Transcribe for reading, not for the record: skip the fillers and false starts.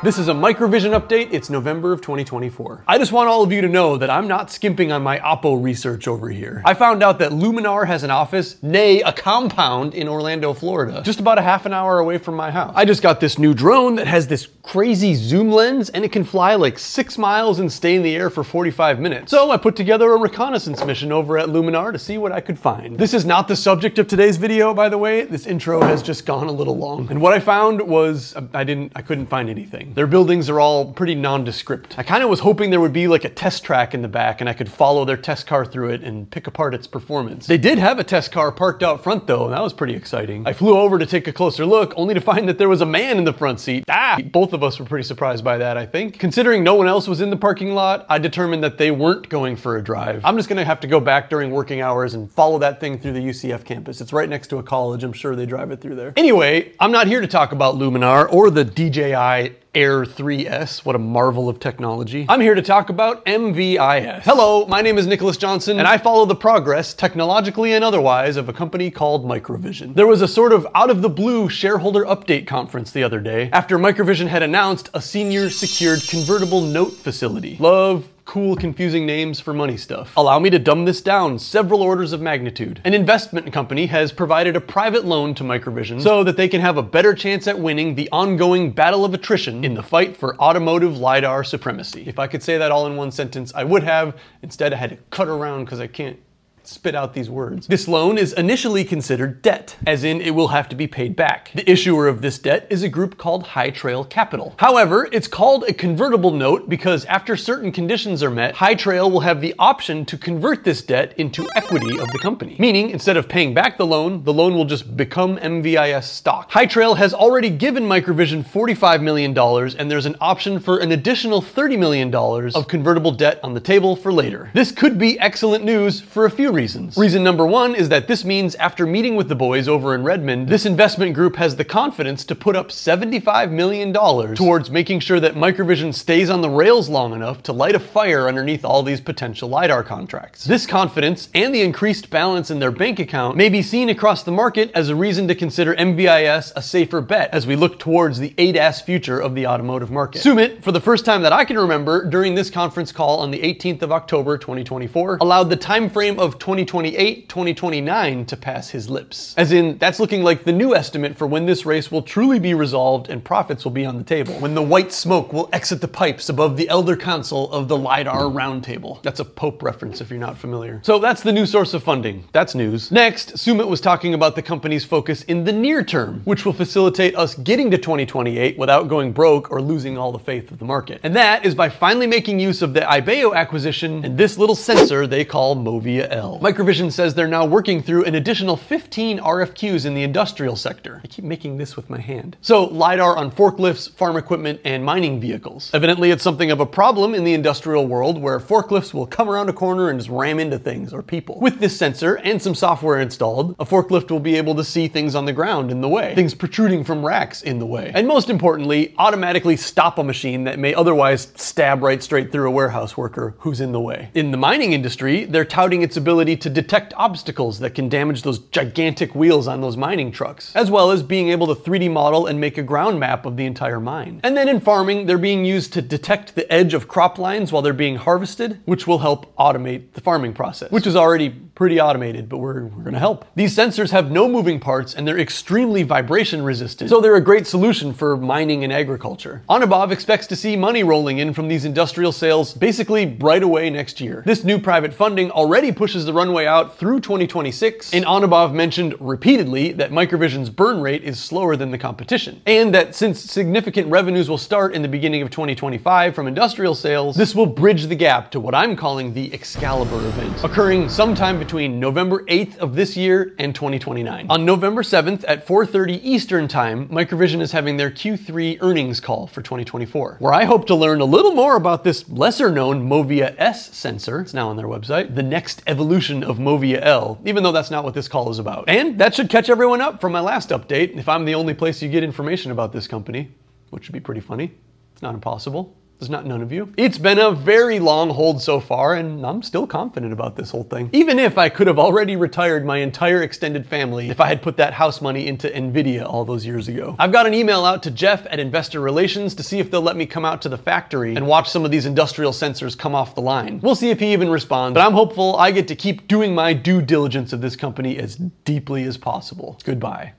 This is a Microvision update. It's November of 2024. I just want all of you to know that I'm not skimping on my Oppo research over here. I found out that Luminar has an office, nay, a compound in Orlando, Florida, just about a half an hour away from my house. I just got this new drone that has this crazy zoom lens and it can fly like 6 miles and stay in the air for 45 minutes. So I put together a reconnaissance mission over at Luminar to see what I could find. This is not the subject of today's video, by the way. This intro has just gone a little long. And what I found was I couldn't find anything. Their buildings are all pretty nondescript. I kind of was hoping there would be like a test track in the back and I could follow their test car through it and pick apart its performance. They did have a test car parked out front though, and that was pretty exciting. I flew over to take a closer look, only to find that there was a man in the front seat. Both of us were pretty surprised by that, I think. Considering no one else was in the parking lot, I determined that they weren't going for a drive. I'm just gonna have to go back during working hours and follow that thing through the UCF campus. It's right next to a college. I'm sure they drive it through there. Anyway, I'm not here to talk about Luminar or the DJI Air 3S, what a marvel of technology. I'm here to talk about MVIS. Hello, my name is Nicholas Johnson, and I follow the progress, technologically and otherwise, of a company called Microvision. There was a sort of out-of-the-blue shareholder update conference the other day, after Microvision had announced a senior secured convertible note facility. Love cool, confusing names for money stuff. Allow me to dumb this down several orders of magnitude. An investment company has provided a private loan to Microvision so that they can have a better chance at winning the ongoing battle of attrition in the fight for automotive LiDAR supremacy. If I could say that all in one sentence, I would have. Instead, I had to cut around because I can't spit out these words. This loan is initially considered debt, as in it will have to be paid back. The issuer of this debt is a group called High Trail Capital. However, it's called a convertible note because after certain conditions are met, High Trail will have the option to convert this debt into equity of the company. Meaning, instead of paying back the loan will just become MVIS stock. High Trail has already given Microvision $45 million, and there's an option for an additional $30 million of convertible debt on the table for later. This could be excellent news for a few reasons. Reason number one is that this means after meeting with the boys over in Redmond, this investment group has the confidence to put up $75 million towards making sure that Microvision stays on the rails long enough to light a fire underneath all these potential LiDAR contracts. This confidence and the increased balance in their bank account may be seen across the market as a reason to consider MVIS a safer bet as we look towards the ADAS future of the automotive market. Sumit, for the first time that I can remember during this conference call on the 18th of October 2024, allowed the time frame of 2028, 2029 to pass his lips. As in, that's looking like the new estimate for when this race will truly be resolved and profits will be on the table. When the white smoke will exit the pipes above the elder council of the LiDAR roundtable. That's a Pope reference if you're not familiar. So that's the new source of funding. That's news. Next, Sumit was talking about the company's focus in the near term, which will facilitate us getting to 2028 without going broke or losing all the faith of the market. And that is by finally making use of the avail acquisition and this little sensor they call Movia L. Microvision says they're now working through an additional 15 RFQs in the industrial sector. I keep making this with my hand. So LiDAR on forklifts, farm equipment, and mining vehicles. Evidently, it's something of a problem in the industrial world where forklifts will come around a corner and just ram into things or people. With this sensor and some software installed, a forklift will be able to see things on the ground in the way, things protruding from racks in the way, and most importantly, automatically stop a machine that may otherwise stab right straight through a warehouse worker who's in the way. In the mining industry, they're touting its ability to detect obstacles that can damage those gigantic wheels on those mining trucks, as well as being able to 3D model and make a ground map of the entire mine. And then in farming, they're being used to detect the edge of crop lines while they're being harvested, which will help automate the farming process, which is already pretty automated, but we're gonna help. These sensors have no moving parts and they're extremely vibration resistant, so they're a great solution for mining and agriculture. Anubhav expects to see money rolling in from these industrial sales basically right away next year. This new private funding already pushes the runway out through 2026, and Anubhav mentioned repeatedly that Microvision's burn rate is slower than the competition, and that since significant revenues will start in the beginning of 2025 from industrial sales, this will bridge the gap to what I'm calling the Excalibur event, occurring sometime between November 8th of this year and 2029. On November 7th at 4:30 Eastern Time, Microvision is having their Q3 earnings call for 2024, where I hope to learn a little more about this lesser-known Movia S sensor, it's now on their website, the next evolution of Movia L, even though that's not what this call is about. And that should catch everyone up from my last update, if I'm the only place you get information about this company, which would be pretty funny. It's not impossible. Does not none of you? It's been a very long hold so far, and I'm still confident about this whole thing. Even if I could have already retired my entire extended family if I had put that house money into NVIDIA all those years ago. I've got an email out to Jeff at Investor Relations to see if they'll let me come out to the factory and watch some of these industrial sensors come off the line. We'll see if he even responds, but I'm hopeful I get to keep doing my due diligence of this company as deeply as possible. Goodbye.